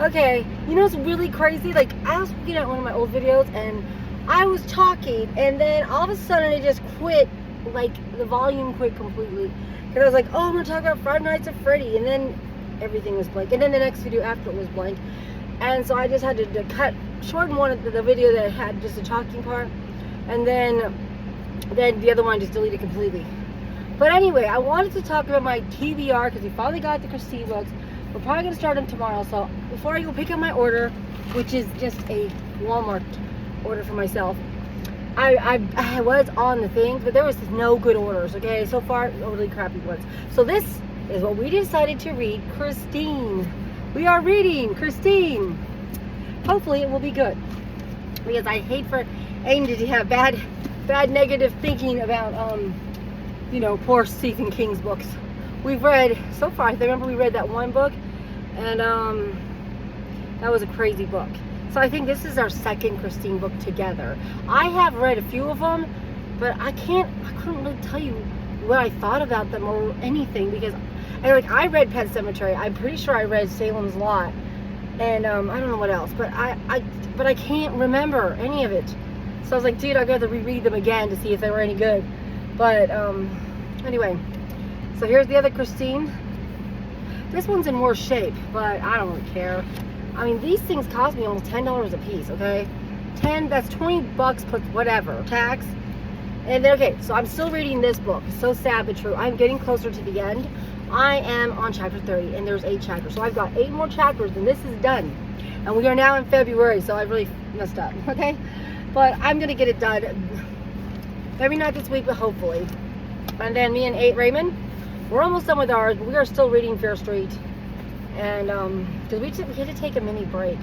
Okay, you know what's really crazy? Like, I was looking at one of my old videos and I was talking, and then all of a sudden it just quit. Like, the volume quit completely. Because I was like, oh, I'm going to talk about Five Nights at Freddy, and then everything was blank. And then the next video after it was blank. And so I just had to shorten one of the video that had just a talking part, and then the other one just deleted completely. But anyway, I wanted to talk about my TBR because we finally got the Christine books. We're probably going to start them tomorrow. So before I go pick up my order, which is just a Walmart order for myself, I was on the things, but there was no good orders, okay? So far, really crappy ones. So this is what we decided to read, Christine. We are reading Christine. Hopefully it will be good. Because I hate for Amy to have bad negative thinking about, you know, poor Stephen King's books. We've read, so far, I remember we read that one book, and that was a crazy book. So I think this is our second Christine book together. I have read a few of them, but I couldn't really tell you what I thought about them or anything, because I read Pet Sematary. I'm pretty sure I read Salem's Lot, and I don't know what else, but I can't remember any of it. So I was like, dude, I got to reread them again to see if they were any good. But anyway, so here's the other Christine. This one's in worse shape, but I don't really care. I mean, these things cost me almost $10 a piece, okay? That's 20 bucks plus whatever, tax. And then, okay, so I'm still reading this book. It's so sad but true. I'm getting closer to the end. I am on chapter 30, and there's 8 chapters. So I've got 8 more chapters, and this is done. And we are now in February, so I really messed up, okay? But I'm going to get it done. Maybe not this week, but hopefully. And then me and Raymond, we're almost done with ours, but we are still reading Fear Street. And because we had to take a mini break,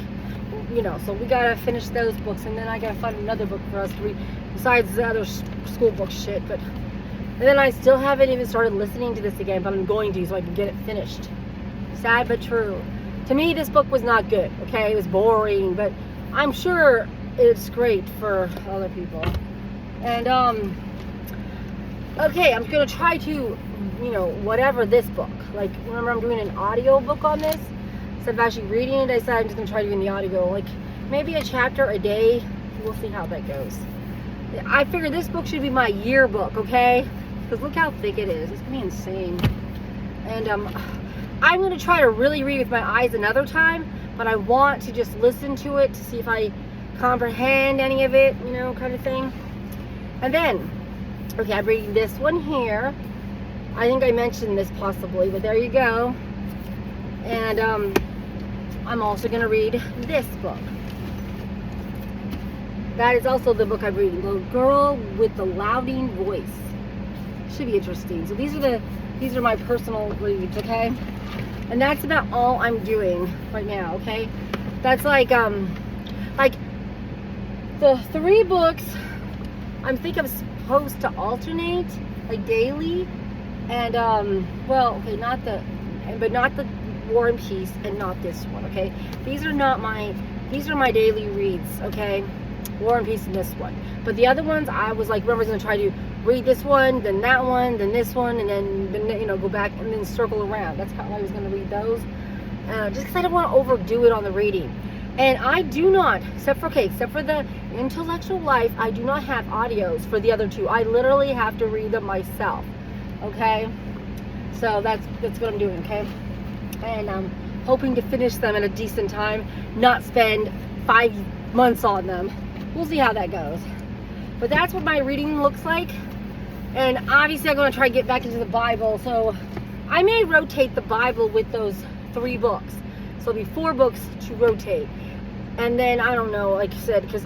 you know, so we gotta finish those books, and then I gotta find another book for us to read besides the other school book shit. But and then I still haven't even started listening to this again, but I'm going to, so I can get it finished. Sad but true. To me, this book was not good. Okay, it was boring, but I'm sure it's great for other people. And okay, I'm gonna try to, you know, whatever this book. Like, remember, I'm doing an audio book on this. Instead of actually reading it, I decided I'm just gonna try doing the audio. Like, maybe a chapter a day. We'll see how that goes. I figure this book should be my yearbook, okay? Because look how thick it is. It's gonna be insane. And I'm gonna try to really read with my eyes another time, but I want to just listen to it to see if I comprehend any of it, you know, kind of thing. And then, okay, I'm reading this one here. I think I mentioned this possibly, but there you go. And I'm also going to read this book. That is also the book I'm reading, The Girl with the Louding Voice. Should be interesting. So these are my personal reads, okay? And that's about all I'm doing right now, okay? That's like the 3 books I'm supposed to alternate, like daily. And well, okay, not the War and Peace, and not this one, okay? These are my daily reads, okay? War and Peace and this one. But the other ones, I was like, remember, I was gonna try to read this one, then that one, then this one, and then you know, go back and then circle around. That's how I was gonna read those. Just because I don't want to overdo it on the reading. And I do not, except for the Intellectual Life, I do not have audios for the other 2. I literally have to read them myself. Okay, so that's what I'm doing, okay? And I'm hoping to finish them in a decent time, not spend 5 months on them. We'll see how that goes. But that's what my reading looks like. And obviously I'm going to try to get back into the Bible, so I may rotate the Bible with those 3 books. So it'll be 4 books to rotate. And then, I don't know, like I said, because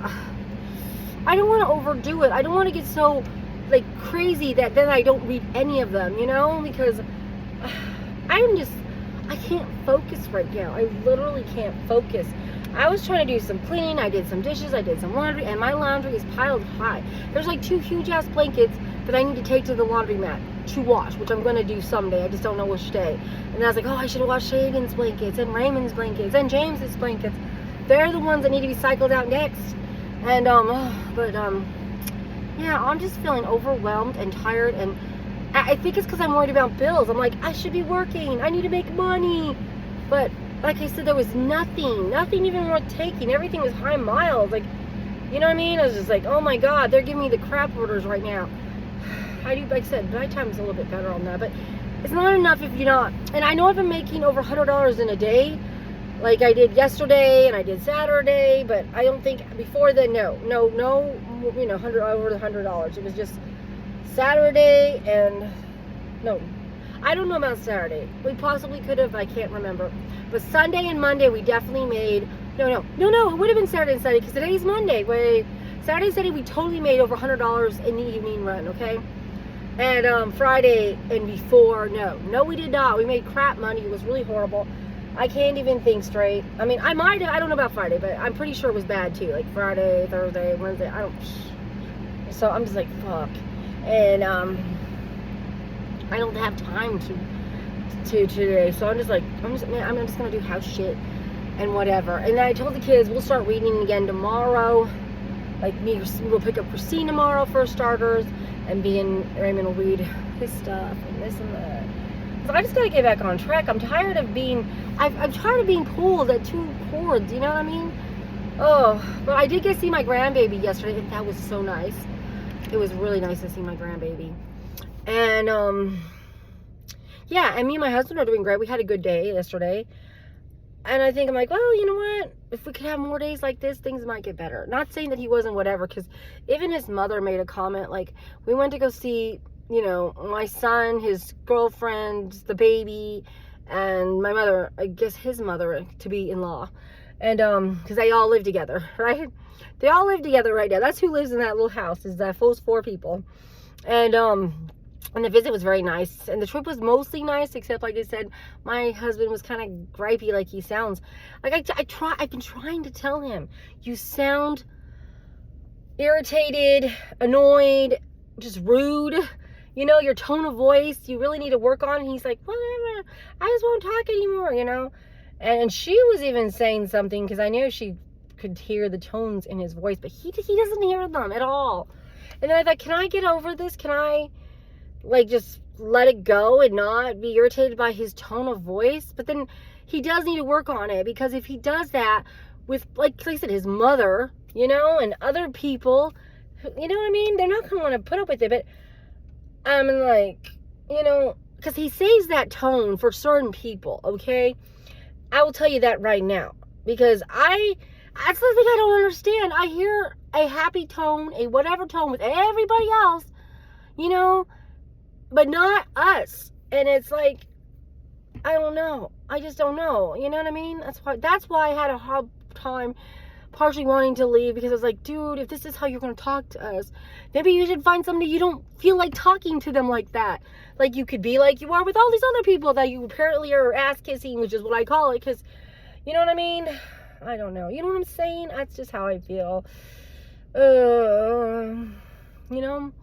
I don't want to overdo it. I don't want to get so like crazy that then I don't read any of them, you know, because I can't focus right now. I literally can't focus. I was trying to do some cleaning, I did some dishes, I did some laundry, and my laundry is piled high. There's like 2 huge ass blankets that I need to take to the laundromat to wash, which I'm going to do someday. I just don't know which day. And I was like, oh, I should wash Shaden's blankets and Raymond's blankets and James's blankets. They're the ones that need to be cycled out next. And yeah, I'm just feeling overwhelmed and tired, and I think it's because I'm worried about bills. I'm like, I should be working, I need to make money, but like I said, there was nothing even worth taking. Everything was high miles. Like, you know what I mean? I was just like, oh my God, they're giving me the crap orders right now. I do, like I said, nighttime is a little bit better on that, but it's not enough if you're not. And I know I've been making over $100 in a day, like I did yesterday and I did Saturday, but I don't think before then, no, you know, over the $100. It was just Saturday and no, I don't know about Saturday. We possibly could have, I can't remember. But Sunday and Monday we definitely made, no, it would have been Saturday and Sunday because today's Monday. Saturday and Sunday we totally made over $100 in the evening run, okay? And Friday and before, no, we did not. We made crap money. It was really horrible. I can't even think straight. I mean, I don't know about Friday, but I'm pretty sure it was bad too. Like Friday, Thursday, Wednesday, so I'm just like, fuck. And I don't have time to today. So I'm just gonna do house shit and whatever. And then I told the kids we'll start reading again tomorrow. Like we'll pick up Christine tomorrow for starters, and Raymond will read his stuff and this and that. So I just gotta get back on track. I'm tired of being pulled at two cords. You know what I mean? Oh, but I did get to see my grandbaby yesterday, and that was so nice. It was really nice to see my grandbaby. And yeah, and me and my husband are doing great. We had a good day yesterday. And I think I'm like, well, you know what? If we could have more days like this, things might get better. Not saying that he wasn't whatever, because even his mother made a comment. Like, we went to go see, you know, my son, his girlfriend, the baby, and my mother, I guess his mother to be in law. And because they all live together, right? They all live together right now. That's who lives in that little house, is those 4 people. And the visit was very nice, and the trip was mostly nice, except like I said, my husband was kind of gripey, like he sounds. Like I've been trying to tell him, you sound irritated, annoyed, just rude. You know, your tone of voice, you really need to work on. And he's like, whatever, I just won't talk anymore, you know. And she was even saying something, because I knew she could hear the tones in his voice, but he doesn't hear them at all. And then I thought, can I get over this? Can I, like, just let it go and not be irritated by his tone of voice? But then he does need to work on it, because if he does that with, like I said, his mother, you know, and other people, you know what I mean? They're not going to want to put up with it. But I'm like, you know, because he saves that tone for certain people, okay? I will tell you that right now, because that's the thing I don't understand. I hear a happy tone, a whatever tone with everybody else, you know, but not us. And it's like, I don't know. I just don't know. You know what I mean? That's why I had a hard time partially wanting to leave, because I was like, dude, if this is how you're going to talk to us, maybe you should find somebody you don't feel like talking to them like that. Like you could be like you are with all these other people that you apparently are ass kissing, which is what I call it, because, you know what I mean? I don't know. You know what I'm saying? That's just how I feel. You know?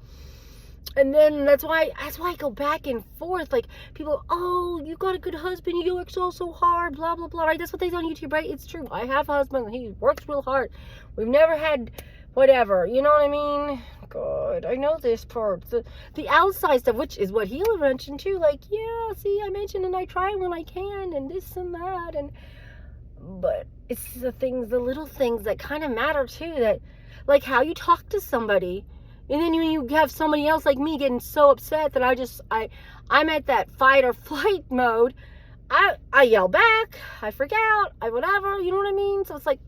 And then that's why I go back and forth. Like, people, oh, you got a good husband, you work so hard, blah, blah, blah, right? That's what they say on YouTube, right? It's true. I have a husband, he works real hard. We've never had whatever, you know what I mean? God, I know this part. The outside stuff, which is what he'll mention too. Like, yeah, see, I mentioned, and I try when I can, and this and that. But it's the little things that kind of matter too, that, like how you talk to somebody. And then when you have somebody else like me getting so upset that I'm at that fight or flight mode, I yell back, I freak out, I whatever, you know what I mean? So it's like,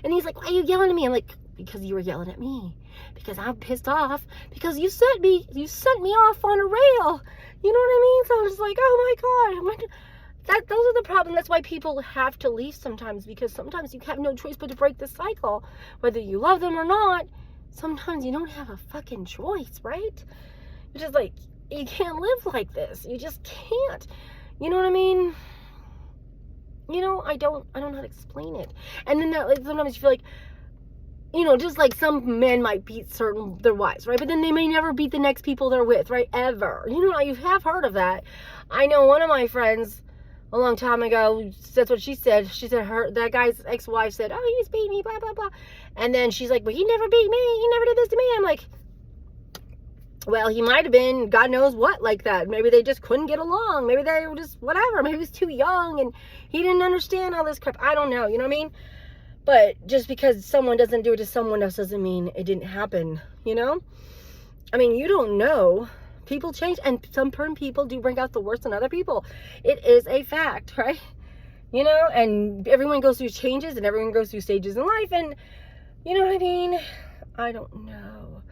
and he's like, why are you yelling at me? I'm like, because you were yelling at me. Because I'm pissed off. Because you sent me off on a rail. You know what I mean? So I was like, oh my God. Those are the problems. That's why people have to leave sometimes, because sometimes you have no choice but to break the cycle. Whether you love them or not, sometimes you don't have a fucking choice, right? You're just like, you can't live like this. You just can't. You know what I mean? You know, I don't know how to explain it. And then like, sometimes you feel like, you know, just like some men might beat their wives, right? But then they may never beat the next people they're with, right? Ever. You know, you have heard of that. I know one of my friends a long time ago, that's what she said. She said that guy's ex-wife said, oh, he's beat me, blah, blah, blah. And then she's like, well, he never beat me. He never did this to me. I'm like, Well, he might have been, God knows what, like that. Maybe they just couldn't get along. Maybe they were just whatever. Maybe he was too young and he didn't understand all this crap. I don't know. You know what I mean? But just because someone doesn't do it to someone else doesn't mean it didn't happen. You know? I mean, you don't know. People change, and some people do bring out the worst in other people. It is a fact, right? You know, and everyone goes through changes and everyone goes through stages in life, and you know what I mean? I don't know.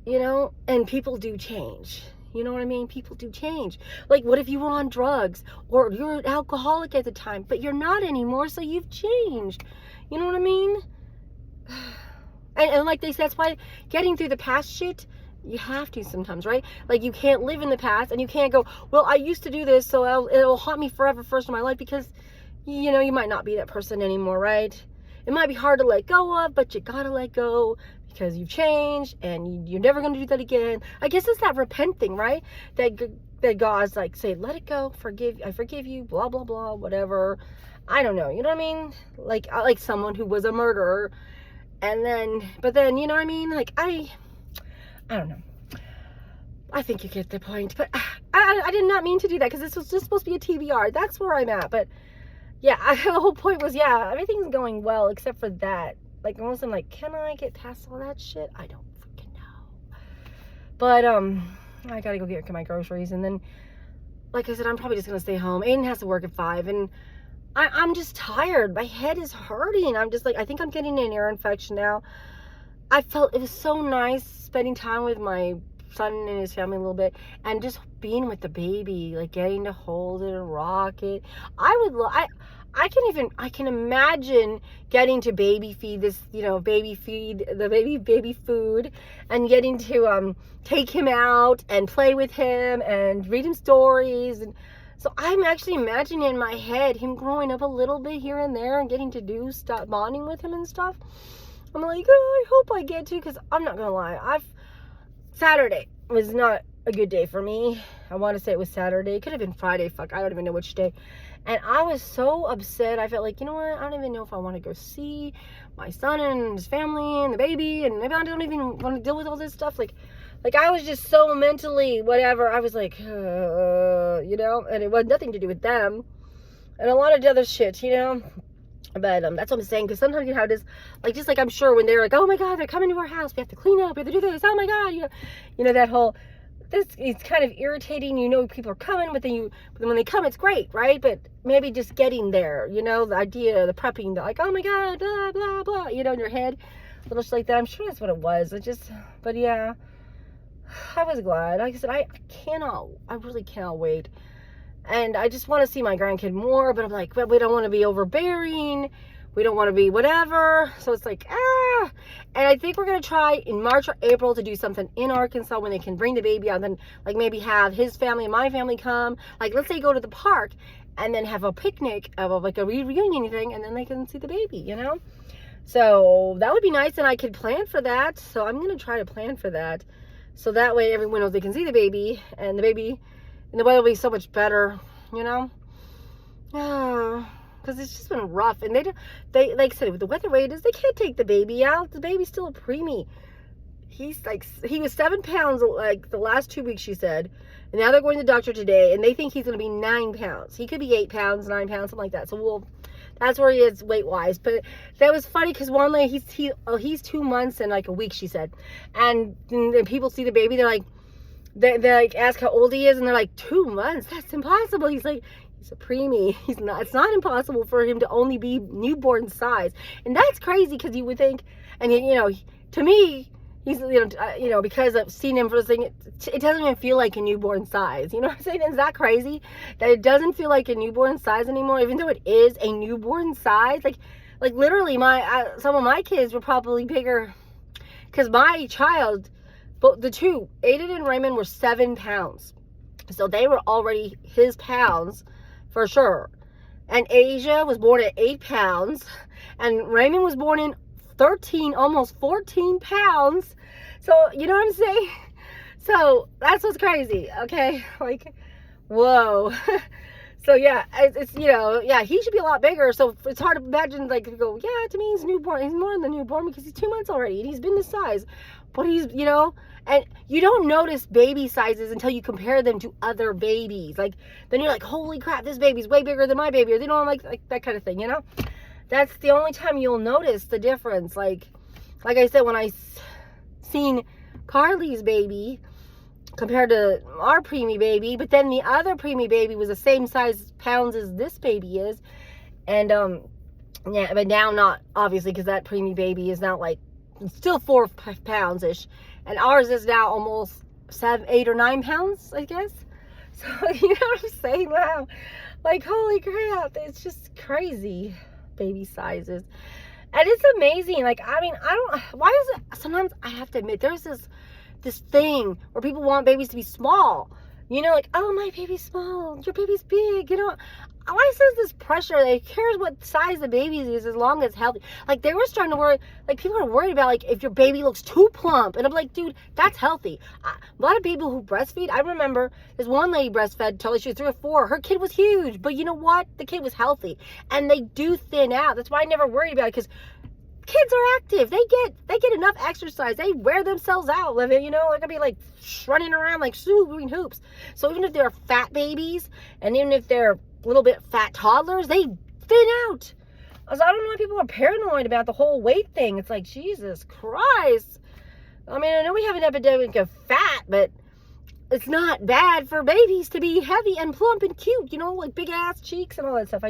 You know, and people do change. You know what I mean? People do change. Like, what if you were on drugs or you're an alcoholic at the time, but you're not anymore, so you've changed. You know what I mean? And like they said, that's why getting through the past shit, you have to sometimes, right? Like, you can't live in the past and you can't go, well, I used to do this, so it'll haunt me forever first in my life, because, you know, you might not be that person anymore, right? It might be hard to let go of, but you gotta let go because you've changed and you're never gonna do that again. I guess it's that repent thing, right? That God's like, say, let it go, I forgive you, blah, blah, blah, whatever. I don't know, you know what I mean? Like someone who was a murderer. But then, you know what I mean? Like, I don't know. I think you get the point. But I did not mean to do that, because this was just supposed to be a TBR. That's where I'm at. But yeah, the whole point was, yeah, everything's going well except for that. Like, almost I'm like, can I get past all that shit? I don't freaking know. But I gotta go get my groceries, and then, like I said, I'm probably just gonna stay home. Aiden has to work at 5, and I'm just tired. My head is hurting. I'm just like, I think I'm getting an ear infection now. I felt it was so nice spending time with my son and his family a little bit, and just being with the baby, like getting to hold it and rock it. I can imagine getting to baby feed this, you know, baby food, and getting to take him out and play with him and read him stories. And so I'm actually imagining in my head him growing up a little bit here and there and getting to do stuff, bonding with him and stuff. I'm like, oh, I hope I get to, because I'm not gonna lie, Saturday was not a good day for me. I want to say it was Saturday. It could have been Friday. Fuck, I don't even know which day. And I was so upset. I felt like, you know what? I don't even know if I want to go see my son and his family and the baby, and maybe I don't even want to deal with all this stuff. Like I was just so mentally whatever. I was like, you know, and it was nothing to do with them, and a lot of other shit, you know. But that's what I'm saying, because sometimes you have this, like, just like I'm sure when they're like, oh my God, they're coming to our house, we have to clean up, we have to do this, oh my God, you know that whole, it's kind of irritating, you know, people are coming, but then when they come, it's great, right? But maybe just getting there, you know, the idea, the prepping, like, oh my God, blah, blah, blah, you know, in your head, a little shit like that. I'm sure that's what it was. But yeah, I was glad. Like I said, I really cannot wait. And I just want to see my grandkid more, but I'm like, but we don't want to be overbearing. We don't want to be whatever. So it's like, And I think we're going to try in March or April to do something in Arkansas when they can bring the baby out. And then, like, maybe have his family and my family come. Like, let's say go to the park and then have a picnic of like a reunion thing. And then they can see the baby, you know? So that would be nice. And I could plan for that. So I'm going to try to plan for that. So that way everyone knows they can see the baby. And the weather will be so much better, you know? Because it's just been rough. And they like I said, with the weather way it is, they can't take the baby out. The baby's still a preemie. He was 7 pounds like the last 2 weeks, she said. And now they're going to the doctor today, and they think he's going to be 9 pounds. He could be 8 pounds, 9 pounds, something like that. So that's where he is weight-wise. But that was funny, because one day he's 2 months and like a week, she said. And people see the baby, they're like, they like ask how old he is, and they're like, 2 months? That's impossible. He's like, he's a preemie. It's not impossible for him to only be newborn size. And that's crazy, because you would think, and you know, to me, he's, you know, because I've seen him for this thing, it doesn't even feel like a newborn size. You know what I'm saying? Is that crazy? That it doesn't feel like a newborn size anymore, even though it is a newborn size. Like literally, some of my kids were probably bigger, because my child, but the two, Aiden and Raymond, were 7 pounds. So they were already his pounds for sure. And Asia was born at 8 pounds. And Raymond was born in 13, almost 14 pounds. So, you know what I'm saying? So that's what's crazy, okay? Like, whoa. So yeah, it's yeah, he should be a lot bigger. So it's hard to imagine, like, to go, yeah, to me he's newborn. He's more than the newborn because he's 2 months already and he's been this size. But he's, and you don't notice baby sizes until you compare them to other babies. Like, then you're like, holy crap, this baby's way bigger than my baby, or they don't like that kind of thing. That's the only time you'll notice the difference. Like I said, when I seen Carly's baby compared to our preemie baby, but then the other preemie baby was the same size pounds as this baby is, and yeah, but now not, obviously, because that preemie baby is now like still 4 pounds ish, and ours is now almost 7, 8 or 9 pounds, I guess. So you know what I'm saying? Wow, like, holy crap, it's just crazy, baby sizes. And it's amazing. Like, I mean, why is it, sometimes I have to admit, there's this thing where people want babies to be small, like, oh, my baby's small, your baby's big, why is there this pressure that cares what size the baby is as long as it's healthy? Like, they were starting to worry, like, people are worried about, like, if your baby looks too plump, and I'm like, dude, that's healthy. A lot of people who breastfeed, I remember this one lady breastfed until she was 3 or 4, her kid was huge, but you know what, the kid was healthy, and they do thin out. That's why I never worried about it, because kids are active. They get enough exercise. They wear themselves out, living, They're gonna be like running around like doing hoops. So even if they're fat babies, and even if they're a little bit fat toddlers, they thin out. So I don't know why people are paranoid about the whole weight thing. It's like, Jesus Christ. I mean, I know we have an epidemic of fat, but it's not bad for babies to be heavy and plump and cute, like big ass cheeks and all that stuff.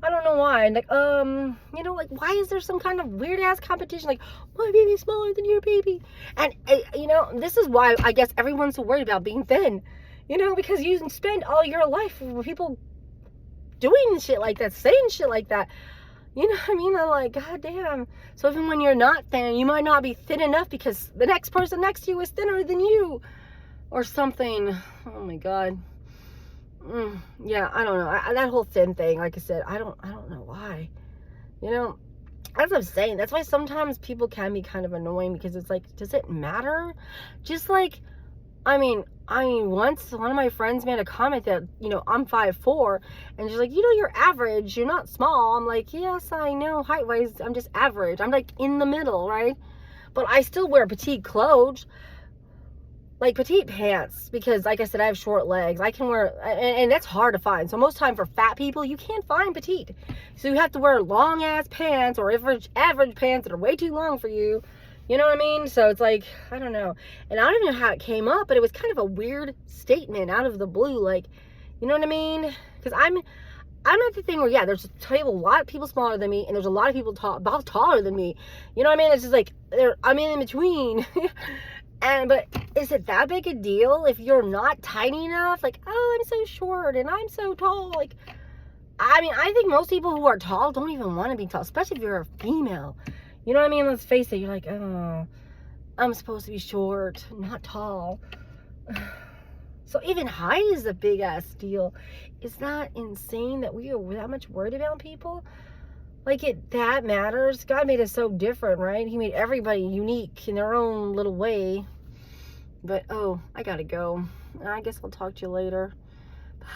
I don't know why. And like, like, why is there some kind of weird ass competition? Like, my baby's smaller than your baby. And, this is why I guess everyone's so worried about being thin, because you spend all your life with people doing shit like that, saying shit like that. You know what I mean? I'm like, God damn. So even when you're not thin, you might not be thin enough because the next person next to you is thinner than you or something. Oh my God. Yeah, I don't know. That whole thin thing, like I said, I don't know why. As I'm saying, that's why sometimes people can be kind of annoying, because it's like, does it matter? Just like, I mean, once one of my friends made a comment that, I'm 5'4", and she's like, you're average, you're not small. I'm like, yes, I know, height-wise, I'm just average. I'm like in the middle, right? But I still wear petite clothes. Like petite pants, because like I said, I have short legs. I can wear, and that's hard to find. So most time for fat people, you can't find petite. So you have to wear long ass pants or average pants that are way too long for you. You know what I mean? So it's like, I don't know. And I don't even know how it came up, but it was kind of a weird statement out of the blue. Like, you know what I mean? Because I'm at the thing where, yeah, there's a lot of people smaller than me, and there's a lot of people about taller than me. You know what I mean? It's just like, I'm in between. But is it that big a deal if you're not tiny enough? Like, oh, I'm so short and I'm so tall. Like, I mean, I think most people who are tall don't even want to be tall, especially if you're a female. You know what I mean? Let's face it. You're like, oh, I'm supposed to be short, not tall. So even height is a big ass deal. Is that insane that we are that much worried about people? Like, that matters? God made us so different, right? He made everybody unique in their own little way. But, oh, I gotta go. I guess I'll talk to you later. Bye.